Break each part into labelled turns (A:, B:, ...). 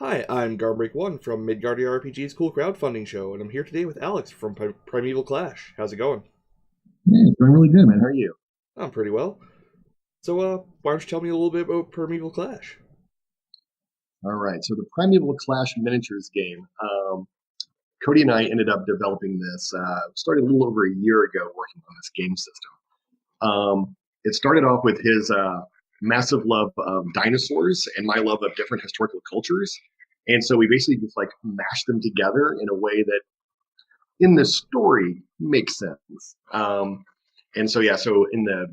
A: Hi, I'm Garbreak1 from Midgardia RPG's cool crowdfunding show, and I'm here today with Alex from Primeval Clash. How's it going?
B: Yeah, it's going really good, man. How are you?
A: I'm pretty well. So, why don't you tell me a little bit about Primeval Clash?
B: All right. So the Primule Clash miniatures game. Cody and I ended up developing this. Started a little over a year ago working on this game system. It started off with his massive love of dinosaurs and my love of different historical cultures. And so we basically just like mashed them together in a way that in the story makes sense. And so, yeah, so in the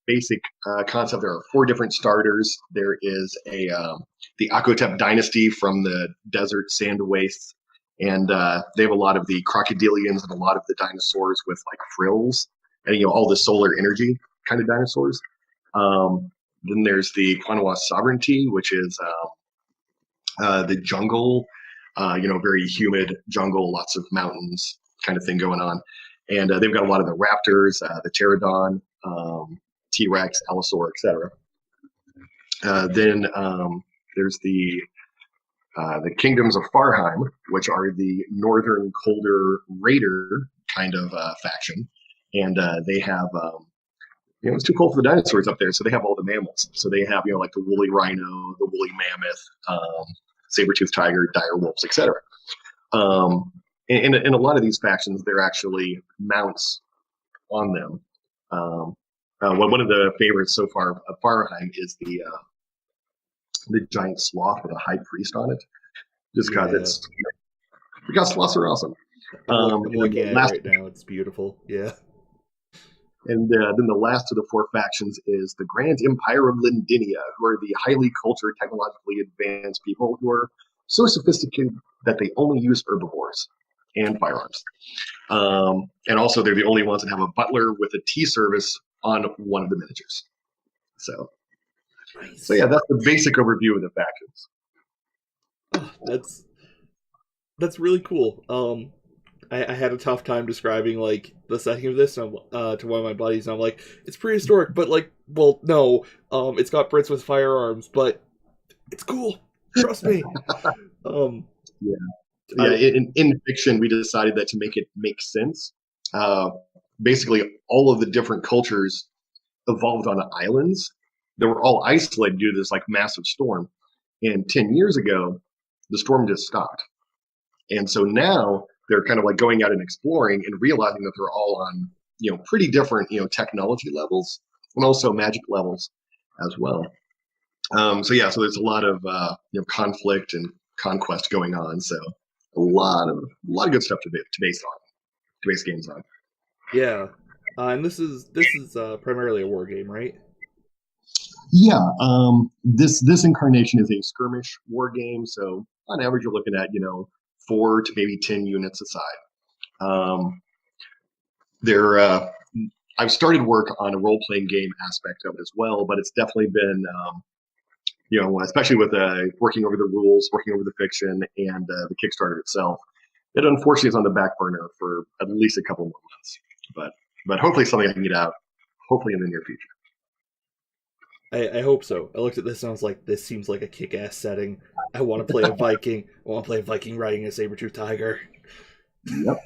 B: basic concept, there are four different starters. There is the Aquatech dynasty from the desert sand wastes, and they have a lot of the crocodilians and a lot of the dinosaurs with like frills, and all the solar energy kind of dinosaurs. Then there's the Quanawa sovereignty, which is the jungle, very humid jungle, lots of mountains kind of thing going on. And they've got a lot of the raptors, the pterodon, T-Rex, Allosaur, etc. Then there's the kingdoms of Farheim, which are the northern, colder raider kind of faction, and they have it's too cold for the dinosaurs up there, so they have all the mammals. So they have like the woolly rhino, the woolly mammoth, saber-toothed tiger, dire wolves, etc. In a lot of these factions, they're actually mounts on them. One of the favorites so far of Farheim is the giant sloth with a high priest on it, just because
A: Yeah,
B: because sloths are awesome.
A: I'm
B: And then
A: looking
B: the
A: at it
B: last
A: right now. It's beautiful. Yeah.
B: and then the last of the four factions is the Grand Empire of Lindinia, who are the highly cultured, technologically advanced people who are so sophisticated that they only use herbivores and firearms. And also, they're the only ones that have a butler with a tea service on one of the miniatures. So, so
A: Nice.
B: yeah, that's the basic overview of the factions.
A: Oh, that's really cool. I had a tough time describing like the setting of this to one of my buddies, and I'm like, it's prehistoric, but like, well, no, it's got Brits with firearms, but it's cool. Trust me. Um,
B: Yeah, yeah.
A: I
B: In fiction, we decided that to make it make sense, uh, basically all of the different cultures evolved on islands that were all isolated due to this like massive storm. And 10 years ago, the storm just stopped. And so now they're kind of like going out and exploring and realizing that they're all on, pretty different, technology levels and also magic levels as well. So yeah, so there's a lot of, conflict and conquest going on. So a lot of good stuff to base games on.
A: yeah, and this is primarily a war game, right?
B: Yeah, this incarnation is a skirmish war game. So on average, you're looking at 4 to maybe 10 units aside. There, I've started work on a role playing game aspect of it as well, but it's definitely been especially with working over the rules, working over the fiction, and the Kickstarter itself. It unfortunately is on the back burner for at least a couple more months, but hopefully something I can get out, hopefully in the near future.
A: I hope so. I looked at this and I was like, this seems like a kick-ass setting. I want to play a Viking. I want to play a Viking riding a saber-toothed tiger.
B: Yep,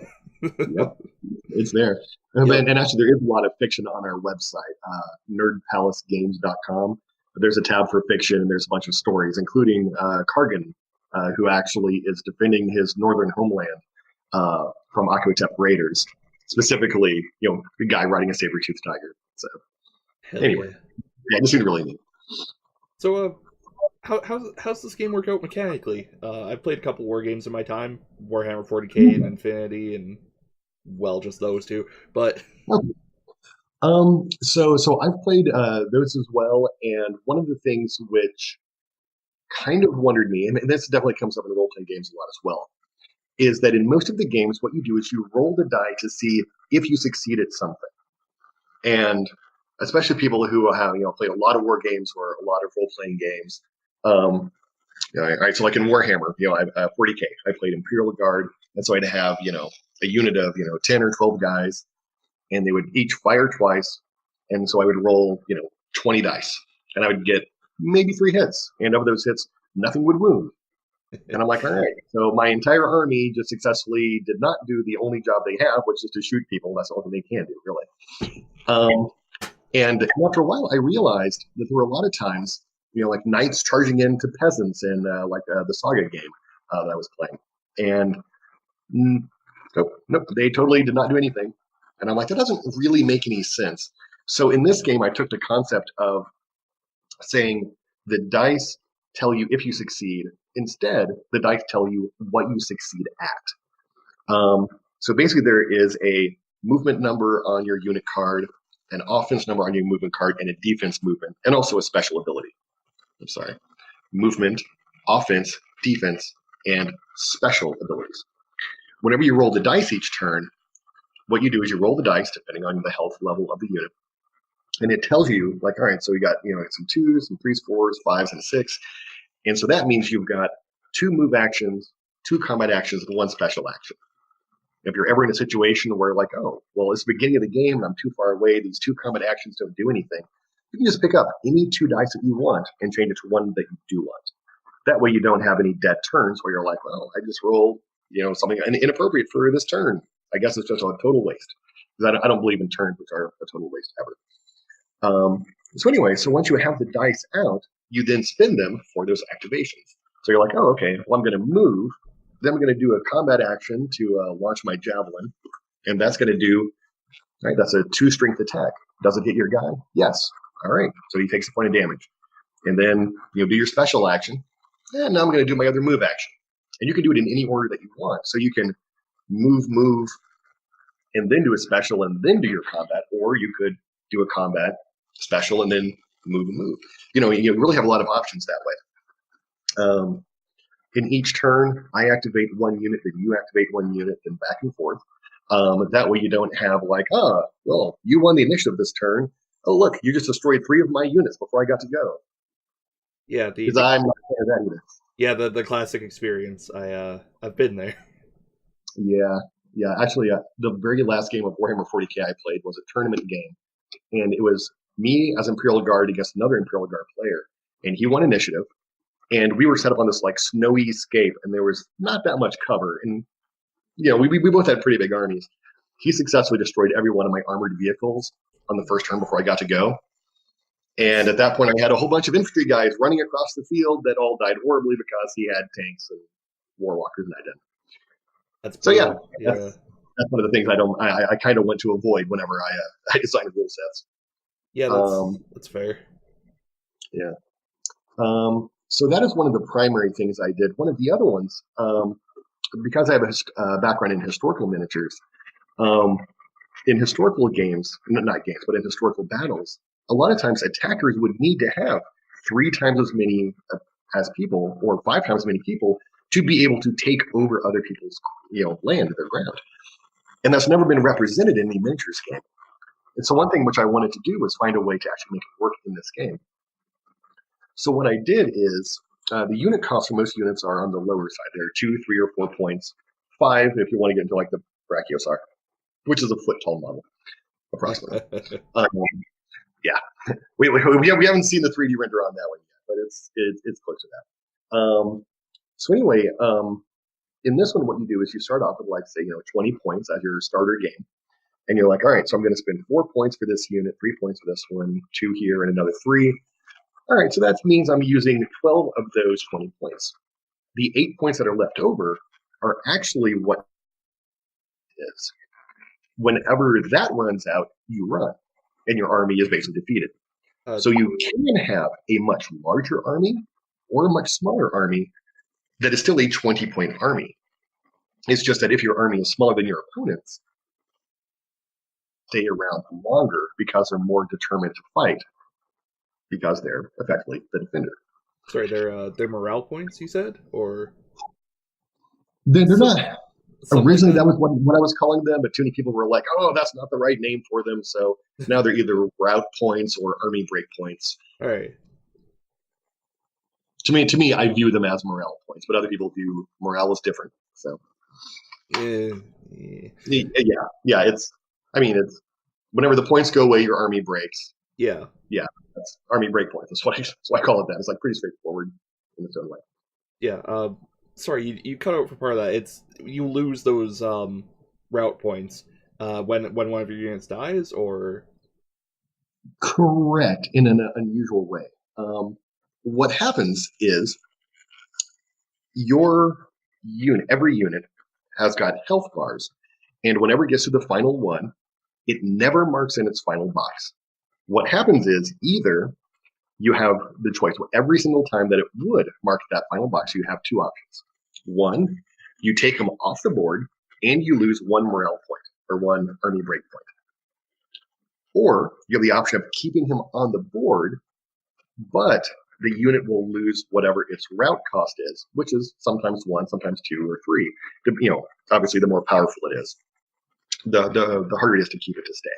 B: yep, it's there.
A: Yep.
B: And actually, there is a lot of fiction on our website, nerdpalacegames.com. There's a tab for fiction, and there's a bunch of stories, including Kargan, who actually is defending his northern homeland from Aquatech raiders, specifically, the guy riding a saber-toothed tiger. So
A: Hell
B: anyway,
A: yeah.
B: yeah, this seems really neat.
A: So, how's this game work out mechanically? I've played a couple war games in my time, Warhammer 40k and Infinity, and well, just those two. But
B: So I've played those as well, and one of the things which kind of wondered me, and this definitely comes up in role playing games a lot as well, is that in most of the games, what you do is you roll the die to see if you succeed at something. And especially people who have played a lot of war games or a lot of role playing games. All right, so like in Warhammer, I 40k, I played Imperial Guard, and so I'd have a unit of 10 or 12 guys, and they would each fire twice, and so I would roll 20 dice, and I would get maybe 3 hits, and of those hits, nothing would wound. And I'm like, all right. So my entire army just successfully did not do the only job they have, which is to shoot people. That's all they can do, really. Um, and after a while, I realized that there were a lot of times, like knights charging into peasants in the Saga game that I was playing. And nope, they totally did not do anything. And I'm like, that doesn't really make any sense. So in this game, I took the concept of saying the dice tell you if you succeed. Instead, the dice tell you what you succeed at. So basically, there is a movement number on your unit card, an offense number on your movement card, and a defense movement, and also a special ability. I'm sorry. Movement, offense, defense, and special abilities. Whenever you roll the dice each turn, what you do is you roll the dice depending on the health level of the unit. And it tells you, like, all right, so we got, some 2s, some 3s, 4s, 5s, and a 6. And so that means you've got 2 move actions, 2 combat actions, and 1 special action. If you're ever in a situation where, like, oh, well, it's the beginning of the game, I'm too far away, these 2 combat actions don't do anything, you can just pick up any 2 dice that you want and change it to 1 that you do want. That way you don't have any dead turns where you're like, well, I just rolled, something inappropriate for this turn. I guess it's just a total waste. Because I don't believe in turns, which are a total waste ever. So anyway, so once you have the dice out, you then spin them for those activations. So you're like, oh, okay, well, I'm going to move. Then I'm going to do a combat action to launch my javelin. And that's going to do, right, that's a 2 strength attack. Does it hit your guy? Yes. All right. So he takes a point of damage. And then do your special action. And now I'm going to do my other move action. And you can do it in any order that you want. So you can move, and then do a special, and then do your combat. Or you could do a combat, special, and then move. You really have a lot of options that way. In each turn, I activate 1 unit, then you activate 1 unit, then back and forth. That way you don't have like, well, you won the initiative this turn. Oh, look, you just destroyed 3 of my units before I got to go.
A: Yeah,
B: because I'm not fan of that either.
A: Yeah, the classic experience. I've been there.
B: Yeah. Actually, the very last game of Warhammer 40k I played was a tournament game, and it was me as Imperial Guard against another Imperial Guard player, and he won initiative, and we were set up on this like snowy scape, and there was not that much cover, and we both had pretty big armies. He successfully destroyed every one of my armored vehicles on the first turn before I got to go. And at that point, I had a whole bunch of infantry guys running across the field that all died horribly because he had tanks and warwalkers, and I didn't. That's one of the things I kind of want to avoid whenever I design rule sets.
A: Yeah, that's fair.
B: Yeah. So that is one of the primary things I did. One of the other ones, because I have a background in historical miniatures, in historical games, not games, but in historical battles, a lot of times attackers would need to have 3 times as many as people, or 5 times as many people, to be able to take over other people's land, their ground. And that's never been represented in the miniatures game. And so one thing which I wanted to do was find a way to actually make it work in this game. So what I did is, the unit costs for most units are on the lower side. They're 2, 3, or 4 points. 5 if you want to get into like the Brachiosaur, which is a foot tall model, approximately. Yeah, we haven't seen the 3D render on that one yet, but it's close to that. So anyway, in this one, what you do is you start off with 20 points as your starter game, and you're like, all right, so I'm going to spend 4 points for this unit, 3 points for this one, 2 here, and another 3. All right, so that means I'm using 12 of those 20 points. The 8 points that are left over are actually what it is. Whenever that runs out, you run, and your army is basically defeated. So you can have a much larger army or a much smaller army that is still a 20-point army. It's just that if your army is smaller than your opponent's, stay around longer because they're more determined to fight, because they're effectively the defender.
A: Sorry, they're morale points, you said? Or
B: they're not. Originally, that was what I was calling them, but too many people were like, oh, that's not the right name for them. So now they're either route points or army break points.
A: All right.
B: To me, I view them as morale points, but other people view morale as different. So yeah. It's whenever the points go away, your army breaks.
A: Yeah.
B: That's army break points. That's why I call it that. It's like pretty straightforward in its own way.
A: Yeah. sorry, you cut out for part of that. It's you lose those route points when one of your units dies, or
B: Correct, in an unusual way. What happens is your every unit has got health bars, and whenever it gets to the final one, it never marks in its final box. What happens is either you have the choice every single time that it would mark that final box, you have two options. One, you take them off the board and you lose one morale point or one army break point. Or you have the option of keeping him on the board, but the unit will lose whatever its route cost is, which is sometimes one, sometimes two or three. Obviously, the more powerful it is, the harder it is to keep it to stay.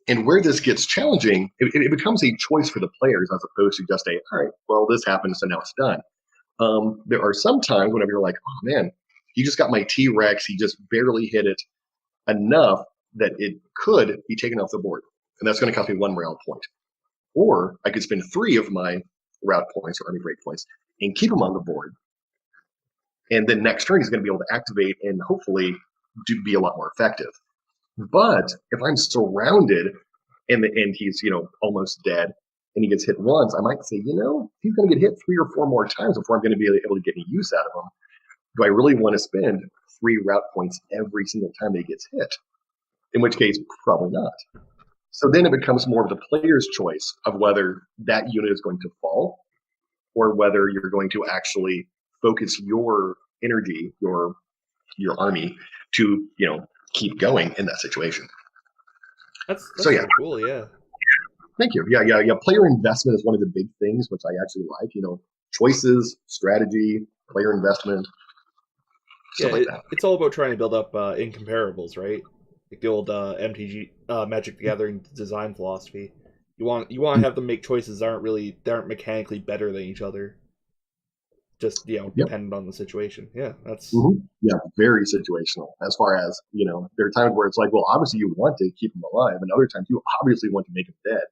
B: And where this gets challenging, it becomes a choice for the players as opposed to just all right, well, this happened, so now it's done. There are some times whenever you're like, oh man, he just got my T-Rex, he just barely hit it enough that it could be taken off the board. And that's going to cost me one morale point. Or I could spend 3 of my route points or army break points and keep them on the board. And then next turn, he's going to be able to activate and hopefully be a lot more effective. But if I'm surrounded and he's almost dead and he gets hit once, I might say, he's going to get hit 3 or 4 more times before I'm going to be able to get any use out of him. Do I really want to spend 3 route points every single time that he gets hit? In which case, probably not. So then it becomes more of the player's choice of whether that unit is going to fall or whether you're going to actually focus your energy, your army to, keep going in that situation.
A: that's
B: So yeah,
A: cool. Yeah.
B: thank you. Yeah. Player investment is one of the big things, which I actually like. Choices, strategy, player investment, stuff like that.
A: It's all about trying to build up incomparables, right? Like the old MTG Magic the Gathering design philosophy. You want to have them make choices that aren't mechanically better than each other. Just dependent on the situation. Yeah, that's
B: very situational. As far as there are times where it's like, well, obviously you want to keep them alive, and other times you obviously want to make them dead.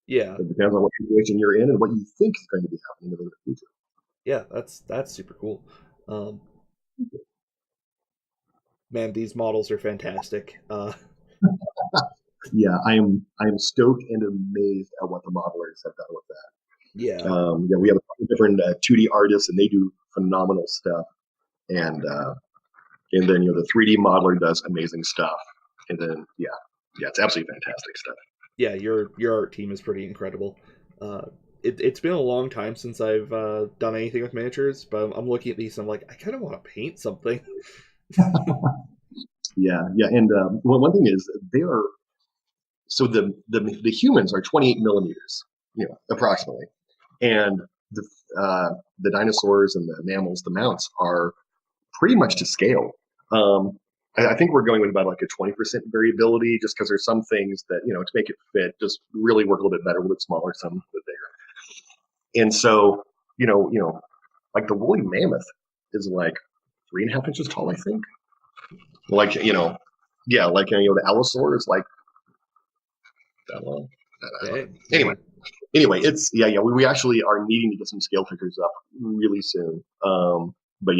A: Yeah,
B: it depends on what situation you're in and what you think is going to be happening in the future.
A: Yeah, that's super cool. Man, these models are fantastic.
B: Yeah, I am stoked and amazed at what the modelers have done with that.
A: Yeah.
B: We have a couple different 2D artists, and they do phenomenal stuff. And then the 3D modeler does amazing stuff. And then it's absolutely fantastic stuff.
A: Yeah, your art team is pretty incredible. It's been a long time since I've done anything with miniatures, but I'm looking at these and I'm like, I kind of want to paint something.
B: Yeah, and one thing is they are so the humans are 28 millimeters, approximately, and the dinosaurs and the mammals, the mounts, are pretty much to scale. I think we're going with about like a 20% variability, just because there's some things that to make it fit just really work a little bit better, a little bit smaller, some a bit bigger. And so like the woolly mammoth is like 3.5 inches tall, I think. Like the allosaur is like that long. Anyway, it's we actually are needing to get some scale figures up really soon. But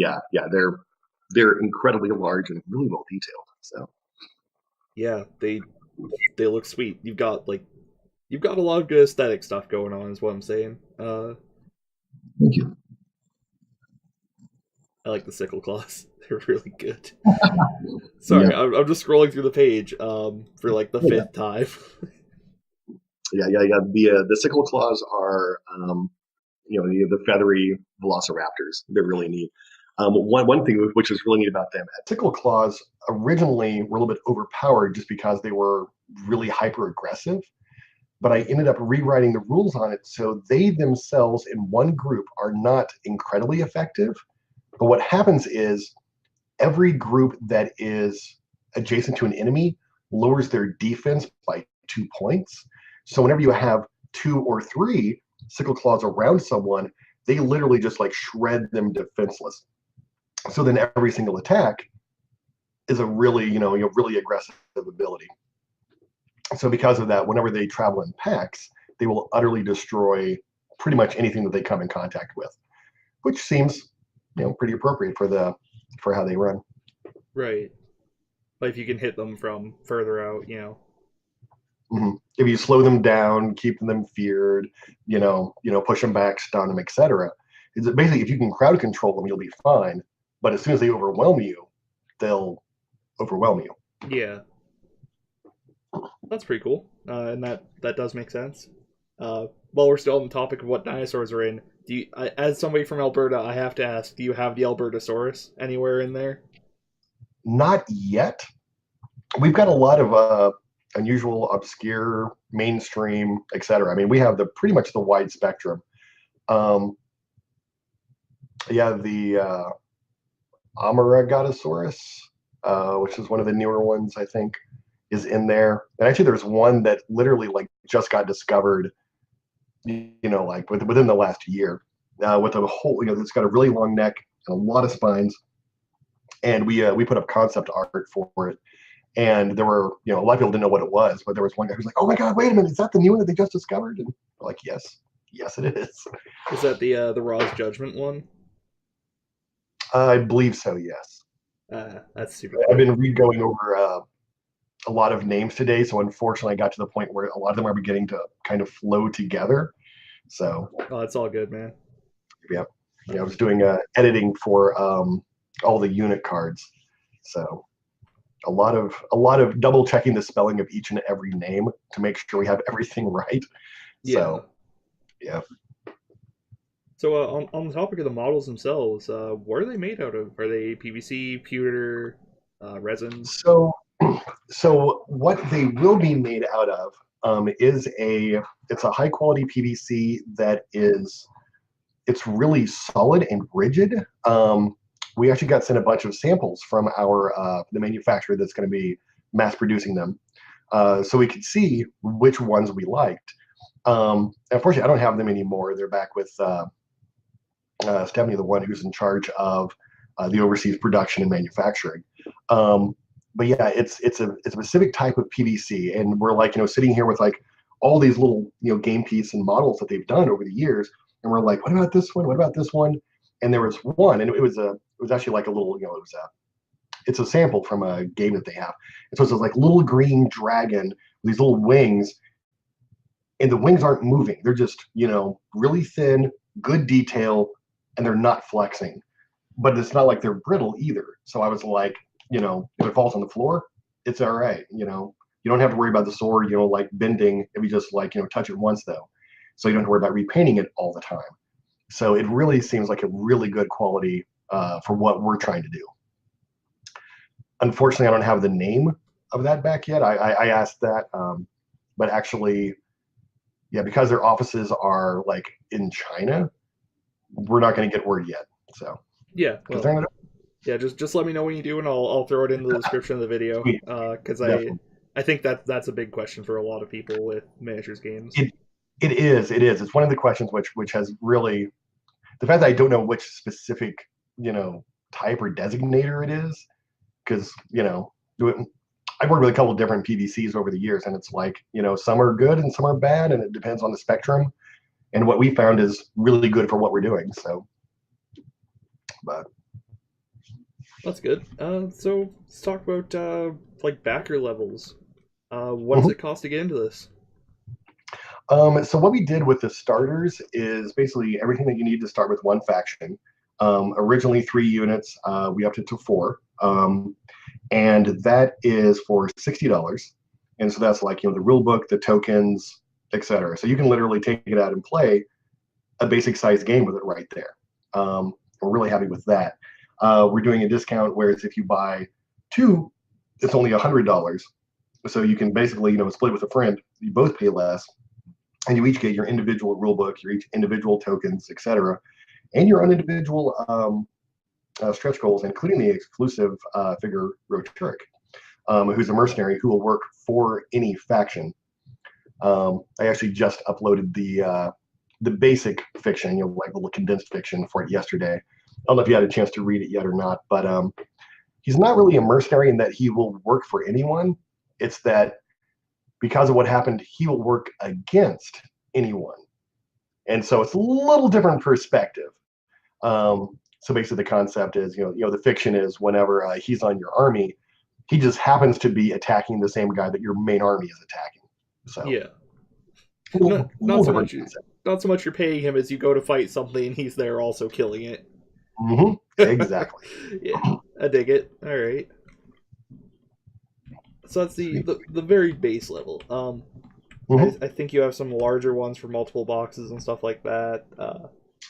B: they're incredibly large and really well detailed. So
A: yeah, they look sweet. You've got a lot of good aesthetic stuff going on, is what I'm saying.
B: Thank you.
A: I like the Sickle Claws. They're really good. Sorry, yeah. I'm just scrolling through the page for like the 5th time.
B: The Sickle Claws are the feathery velociraptors. They're really neat. One thing which is really neat about them, Sickle Claws originally were a little bit overpowered just because they were really hyper aggressive. But I ended up rewriting the rules on it so they themselves in one group are not incredibly effective. But what happens is every group that is adjacent to an enemy lowers their defense by 2 points. So whenever you have 2 or 3 Sickle Claws around someone, they literally just like shred them defenseless. So then every single attack is a really, really aggressive ability. So because of that, whenever they travel in packs, they will utterly destroy pretty much anything that they come in contact with. which seems pretty appropriate for how they run.
A: Right. Like if you can hit them from further out,
B: If you slow them down, keep them feared, push them back, stun them, etc. Is it basically if you can crowd control them, you'll be fine. But as soon as they overwhelm you, they'll overwhelm you.
A: Yeah. That's pretty cool, and that does make sense. While we're still on the topic of what dinosaurs are in, as somebody from Alberta, I have to ask: do you have the Albertosaurus anywhere in there?
B: Not yet. We've got a lot of unusual, obscure, mainstream, etc. I mean, we have pretty much the wide spectrum. The Amaragatosaurus, which is one of the newer ones, I think, is in there. And actually, there's one that literally like just got discovered, like within the last year, with a whole, it's got a really long neck and a lot of spines. And we put up concept art for it. And there were, a lot of people didn't know what it was, but there was one guy who's like, "Oh my God, wait a minute, is that the new one that they just discovered?" And we're like, yes, it is.
A: Is that the Raw's Judgment one?
B: I believe so. Yes.
A: That's super
B: I've
A: cool.
B: been going over a lot of names today, so unfortunately, I got to the point where a lot of them are beginning to kind of flow together. So,
A: Oh, it's all good, man.
B: yeah, I was doing editing for all the unit cards, so a lot of double checking the spelling of each and every name to make sure we have everything right.
A: Yeah.
B: So, yeah.
A: So on the topic of the models themselves, what are they made out of? Are they PVC, pewter, resin?
B: So, so what they will be made out of is it's a high quality PVC that it's really solid and rigid. We actually got sent a bunch of samples from the manufacturer that's going to be mass producing them, so we could see which ones we liked. Unfortunately, I don't have them anymore. They're back with Stephanie, the one who's in charge of the overseas production and manufacturing. But yeah, it's a specific type of PVC, and we're like sitting here with like all these little game piece and models that they've done over the years, and we're like, what about this one? What about this one? And there was one, and it was actually like a little it's a sample from a game that they have. And so it's this like little green dragon with these little wings, and the wings aren't moving. They're just really thin, good detail, and they're not flexing. But it's not like they're brittle either. So I was like, if it falls on the floor, it's all right. You don't have to worry about the sword, like bending if you just like, touch it once though. So you don't have to worry about repainting it all the time. So it really seems like a really good quality for what we're trying to do. Unfortunately, I don't have the name of that back yet. I asked that, but actually, yeah, because their offices are like in China, we're not going to get word yet. So
A: Yeah, well, yeah. Just let me know when you do, and I'll throw it in the description of the video.
B: Sweet.
A: Because
B: Definitely.
A: I think that's a big question for a lot of people with miniatures games.
B: It is. It's one of the questions which has really the fact that I don't know which specific type or designator it is, because I've worked with a couple of different PVCs over the years, and it's like some are good and some are bad, and it depends on the spectrum. And what we found is really good for what we're doing. So, but
A: That's good. So let's talk about like backer levels. What does it cost to get into this?
B: So what we did with the starters is basically everything that you need to start with one faction. Originally 3 units, we upped it to 4, and that is for $60. And so that's like the rule book, the tokens, etc. So you can literally take it out and play a basic size game with it right there. We're really happy with that. We're doing a discount, whereas if you buy 2, it's only $100. So you can basically split with a friend. You both pay less, and you each get your individual rulebook, your each individual tokens, etc., and your own individual stretch goals, including the exclusive figure Roturic, who's a mercenary who will work for any faction. I actually just uploaded the basic fiction, like little condensed fiction for it yesterday. I don't know if you had a chance to read it yet or not, but he's not really a mercenary in that he will work for anyone. It's that because of what happened, he will work against anyone. And so it's a little different perspective. So basically, the concept is, the fiction is whenever he's on your army, he just happens to be attacking the same guy that your main army is attacking. So
A: Yeah.
B: a
A: Not
B: little
A: so
B: different
A: much.
B: concept.
A: Not so much you're paying him as you go to fight something and he's there also killing it.
B: Exactly.
A: Yeah, I dig it. All right. So that's
B: Sweet.
A: the very base level.
B: hmm
A: I think you have some larger ones for multiple boxes and stuff like that.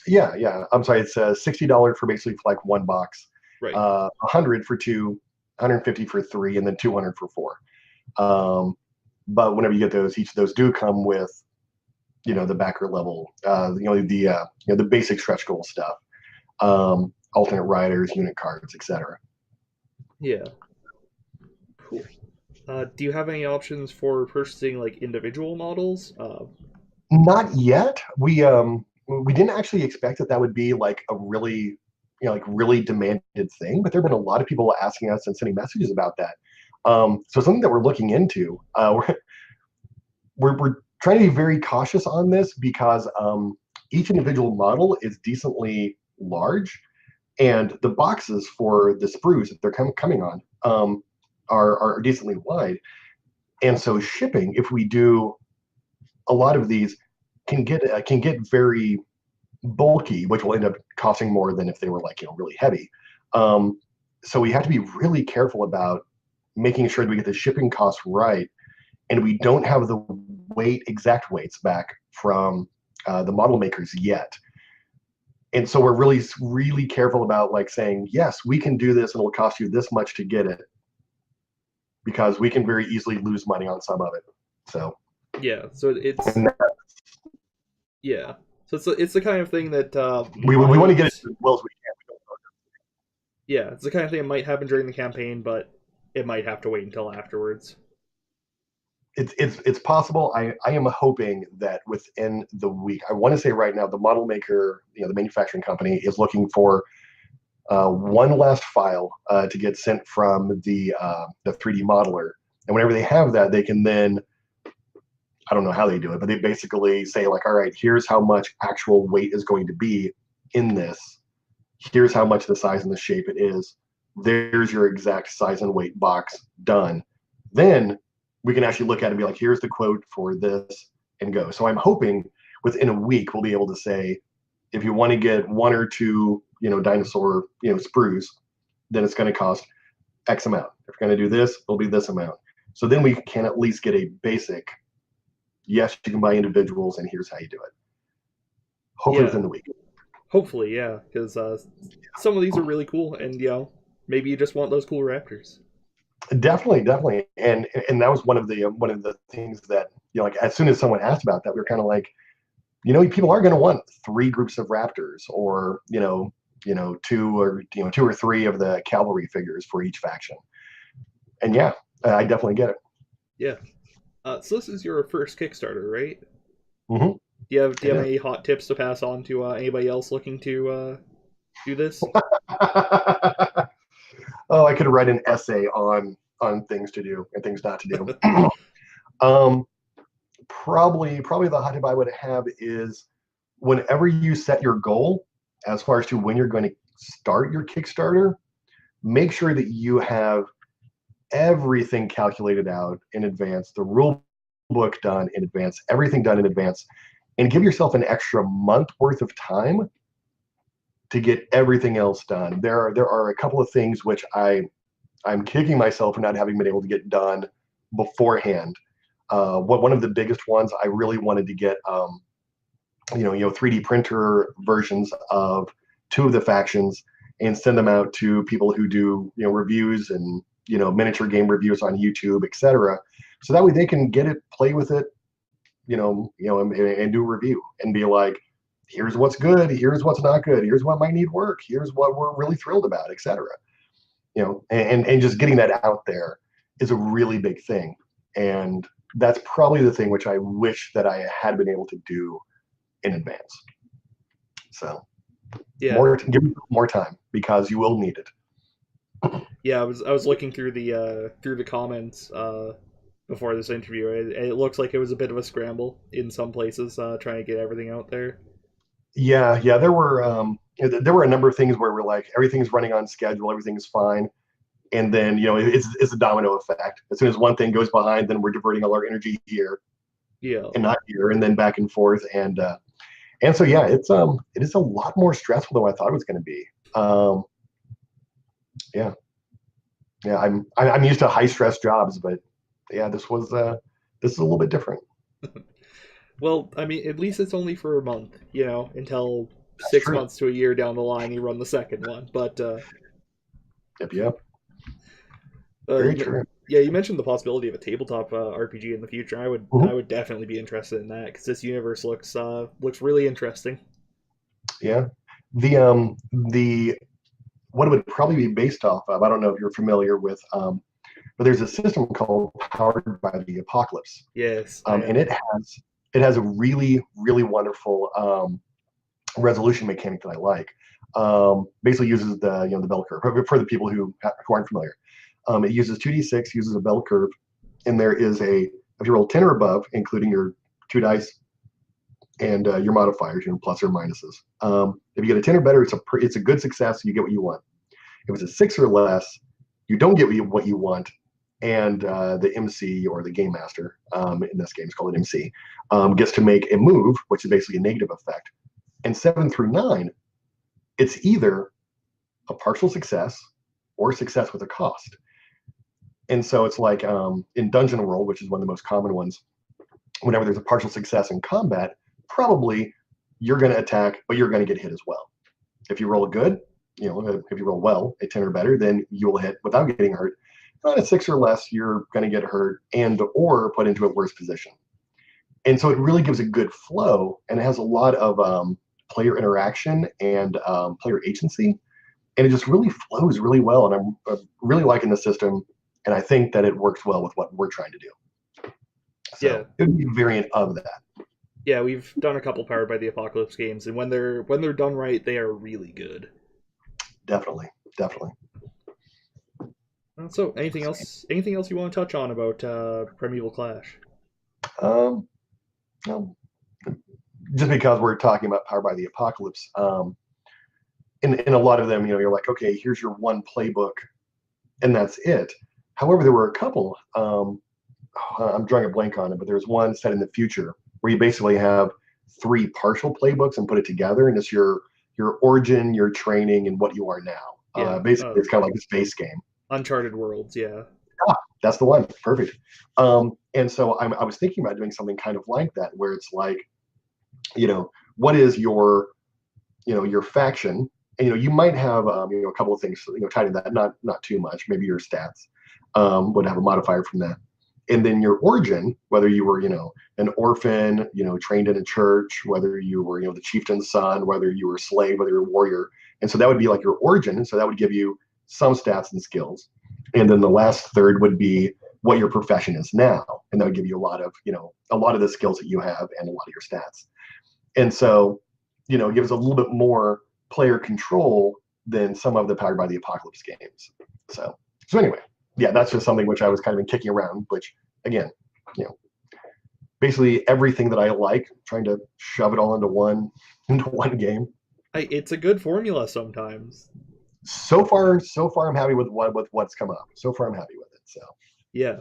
B: Yeah. I'm sorry. It's $60 for basically like one box,
A: Right.
B: 100 for two, 150 for three, and then 200 for four. Um, but whenever you get those, each of those do come with, the backer level, the basic stretch goal stuff, alternate riders, unit cards, etc.
A: Yeah. Cool. Do you have any options for purchasing like individual models?
B: Not yet. We didn't actually expect that would be like a really, like really demanded thing, but there've been a lot of people asking us and sending messages about that. So something that we're looking into. We're trying to be very cautious on this because each individual model is decently large, and the boxes for the sprues that they're coming on are decently wide. And so shipping, if we do a lot of these, can get very bulky, which will end up costing more than if they were like really heavy. Um, so we have to be really careful about making sure that we get the shipping costs right, and we don't have the exact weights back from the model makers yet. And so we're really really careful about like saying yes, we can do this and it'll cost you this much to get it, because we can very easily lose money on some of it. So
A: Yeah. So it's
B: and
A: yeah. So it's the kind of thing that
B: we want to get it
A: might
B: as well as we can.
A: yeah, it's the kind of thing that might happen during the campaign, but it might have to wait until afterwards.
B: It's possible. I am hoping that within the week, I want to say right now, the model maker, the manufacturing company, is looking for one last file to get sent from the 3D modeler, and whenever they have that, they can then, I don't know how they do it, but they basically say like, all right, here's how much actual weight is going to be in this. Here's how much the size and the shape it is. There's your exact size and weight box done. Then we can actually look at it and be like, here's the quote for this, and go. So I'm hoping within a week we'll be able to say, if you want to get one or two, dinosaur, sprues, then it's going to cost X amount. If you're going to do this, it'll be this amount. So then we can at least get a basic, yes, you can buy individuals, and here's how you do it. Hopefully
A: Yeah.
B: within the week.
A: Hopefully, yeah, because some of these are really cool, and maybe you just want those cool raptors.
B: Definitely, and that was one of the things that, like as soon as someone asked about that, we were kind of like, people are going to want three groups of raptors, or two or three of the cavalry figures for each faction. And yeah, I definitely get it.
A: Yeah. So this is your first Kickstarter, right?
B: hmm
A: Do you
B: It
A: have
B: is.
A: any hot tips to pass on to anybody else looking to do this?
B: Oh, I could write an essay on things to do and things not to do. um, probably the hot tip I would have is, whenever you set your goal as far as to when you're going to start your Kickstarter, make sure that you have everything calculated out in advance, the rule book done in advance, everything done in advance, and give yourself an extra month worth of time to get everything else done. There are a couple of things which I'm kicking myself for not having been able to get done beforehand. One of the biggest ones, I really wanted to get 3D printer versions of two of the factions and send them out to people who do reviews and miniature game reviews on YouTube, etc. So that way they can get it, play with it, and do a review and be like, here's what's good, here's what's not good, here's what might need work, here's what we're really thrilled about, etc. And just getting that out there is a really big thing, and that's probably the thing which I wish that I had been able to do in advance. So
A: Yeah.
B: give me more time, because you will need it.
A: Yeah, I was looking through the comments before this interview. It looks like it was a bit of a scramble in some places trying to get everything out there.
B: Yeah, there were a number of things where we're like everything's running on schedule, everything's fine, and then it's a domino effect. As soon as one thing goes behind, then we're diverting all our energy here
A: Yeah.
B: and not here, and then back and forth, and so yeah, it is a lot more stressful than I thought it was going to be. Um, yeah, yeah, I'm used to high stress jobs, but yeah, this is a little bit different.
A: Well, I mean, at least it's only for a month, until
B: That's
A: six
B: true.
A: months to a year down the line you run the second one. But
B: Yep. Very true.
A: yeah, you mentioned the possibility of a tabletop RPG in the future. I
B: Mhm.
A: would definitely be interested in that because this universe looks really interesting.
B: Yeah. The what it would probably be based off of, I don't know if you're familiar with, but there's a system called Powered by the Apocalypse,
A: Yes, I
B: and
A: am.
B: it has a really wonderful resolution mechanic that I like. Basically uses the bell curve for the people who aren't familiar. It uses 2d6, uses a bell curve, and there is a if you roll 10 or above, including your two dice and your modifiers, plus or minuses. If you get a 10 or better, it's a good success. You get what you want. If it's a 6 or less, you don't get what you want, and the MC or the game master, in this game is called an MC, gets to make a move, which is basically a negative effect. And 7 through 9, it's either a partial success or success with a cost. And so it's like in Dungeon World, which is one of the most common ones, whenever there's a partial success in combat, probably you're going to attack, but you're going to get hit as well. If you roll a good, if you roll well, a 10 or better, then you will hit without getting hurt. On a 6 or less, you're going to get hurt and or put into a worse position. And so it really gives a good flow, and it has a lot of player interaction and player agency, and it just really flows really well. And I'm really liking the system, and I think that it works well with what we're trying to do.
A: Yeah,
B: So it would be a variant of that.
A: yeah, we've done a couple Powered by the Apocalypse games, and when they're done right, they are really good.
B: Definitely.
A: So, anything else? Anything else you want to touch on about Primeval Clash?
B: Um, well, just because we're talking about Power by the Apocalypse, in a lot of them, you're like, okay, here's your one playbook, and that's it. However, there were a couple. I'm drawing a blank on it, but there's one set in the future where you basically have three partial playbooks and put it together, and it's your origin, your training, and what you are now.
A: Yeah,
B: Basically, it's kind of like a space game.
A: Uncharted Worlds. Yeah,
B: Ah, that's the one. Perfect. And so I was thinking about doing something kind of like that, where it's like, what is your faction, and you might have a couple of things tied to that, not too much. Maybe your stats would have a modifier from that, and then your origin, whether you were an orphan, trained in a church, whether you were the chieftain's son, whether you were a slave, whether you're a warrior, and so that would be like your origin, and so that would give you some stats and skills, and then the last third would be what your profession is now, and that would give you a lot of the skills that you have and a lot of your stats. And so, it gives a little bit more player control than some of the Powered by the Apocalypse games. So anyway, yeah, that's just something which I was kind of kicking around, which again, you know, basically everything that I like, trying to shove it all into one into one game.
A: it's a good formula sometimes.
B: So far, I'm happy with what's come up. So far, I'm happy with it. So
A: Yeah.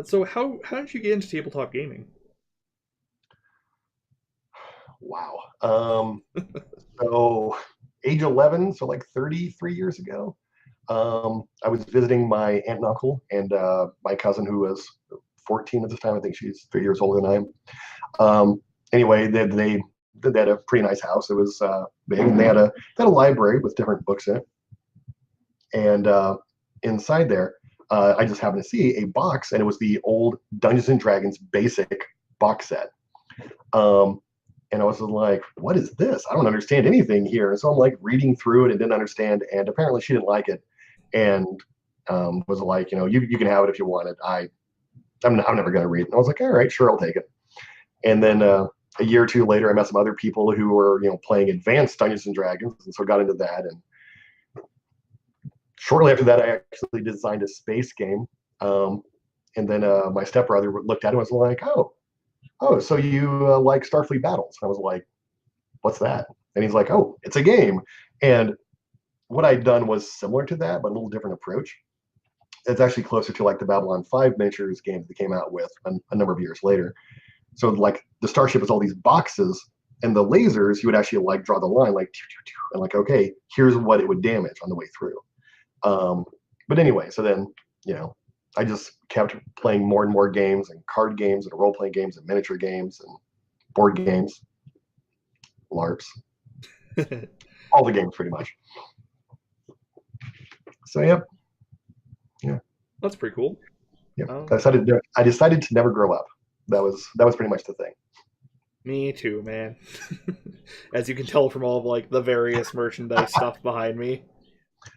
A: So how did you get into tabletop gaming?
B: wow. So age 11, so like 33 years ago. I was visiting my aunt and uncle and my cousin who was 14 at this time. I think she's 3 years older than I am. Anyway, they had a pretty nice house. It was big, and they had a library with different books in it. And inside there, I just happened to see a box, and it was the old Dungeons and Dragons basic box set. Um, and I was like, "What is this? I don't understand anything here." And so I'm like reading through it and didn't understand. And apparently, she didn't like it, and was like, you can have it if you want it. I'm never going to read it. And I was like, all right, sure, I'll take it. And then a year or two later, I met some other people who were playing advanced Dungeons and Dragons, and so got into that. And shortly after that, I actually designed a space game. And then my stepbrother looked at it and was like, oh, so you like Starfleet battles? And I was like, what's that? And he's like, oh, it's a game. And what I'd done was similar to that, but a little different approach. It's actually closer to like the Babylon 5 miniatures games that came out with a number of years later. So like the starship is all these boxes, and the lasers you would actually like draw the line like and like, okay, here's what it would damage on the way through. But anyway, so then, you know, I just kept playing more and more games, and card games and role playing games and miniature games and board games, LARPs, all the games pretty much. So yep. Yeah.
A: That's pretty cool.
B: Yeah. I decided to never grow up. That was pretty much the thing.
A: Me too, man. As you can tell from all of like the various merchandise stuff behind me.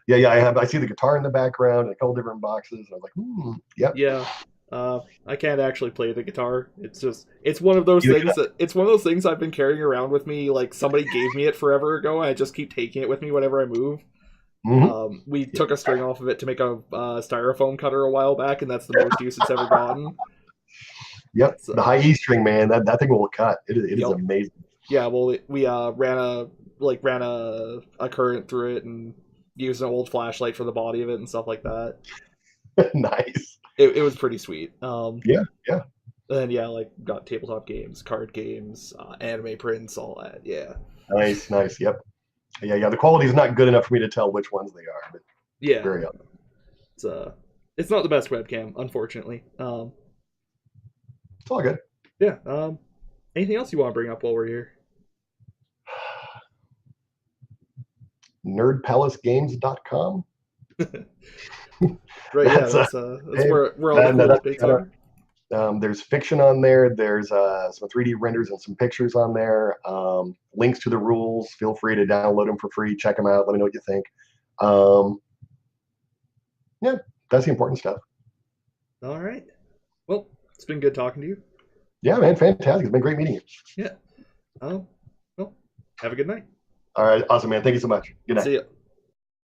B: Yeah. I see the guitar in the background, a couple different boxes. And I was like, yep.
A: Yeah. I can't actually play the guitar. It's one of those things I've been carrying around with me. Like somebody gave me it forever ago, and I just keep taking it with me whenever I move.
B: Mm-hmm.
A: We took a string off of it to make a styrofoam cutter a while back, and that's the most use it's ever gotten.
B: Yep, so, the high E string, man, that thing will cut. It is amazing.
A: Yeah, well, we ran a current through it and used an old flashlight for the body of it and stuff like that.
B: Nice.
A: It was pretty sweet.
B: Yeah.
A: And yeah, like got tabletop games, card games, anime prints, all that. Yeah.
B: Nice. Yep. Yeah. The quality is not good enough for me to tell which ones they are, but
A: yeah,
B: very up.
A: It's not the best webcam, unfortunately.
B: It's all good.
A: Yeah. Anything else you want to bring up while we're here?
B: nerdpalacegames.com.
A: Right, that's where all the cool updates are.
B: There's fiction on there. There's some 3D renders and some pictures on there. Links to the rules. Feel free to download them for free. Check them out. Let me know what you think. Yeah, that's the important stuff.
A: All right. Well, it's been good talking to you.
B: Yeah, man, fantastic. It's been great meeting you.
A: Yeah. Well, have a good night.
B: All right, awesome, man. Thank you so much. Good night.
A: See ya.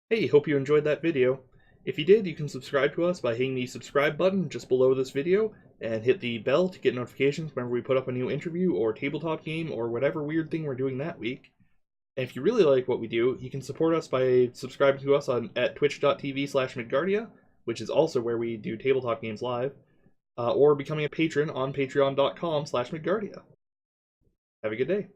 A: Hey, hope you enjoyed that video. If you did, you can subscribe to us by hitting the subscribe button just below this video, and hit the bell to get notifications whenever we put up a new interview or tabletop game or whatever weird thing we're doing that week. And if you really like what we do, you can support us by subscribing to us at twitch.tv/Midgardia, which is also where we do tabletop games live, or becoming a patron on patreon.com/Midgardia. Have a good day.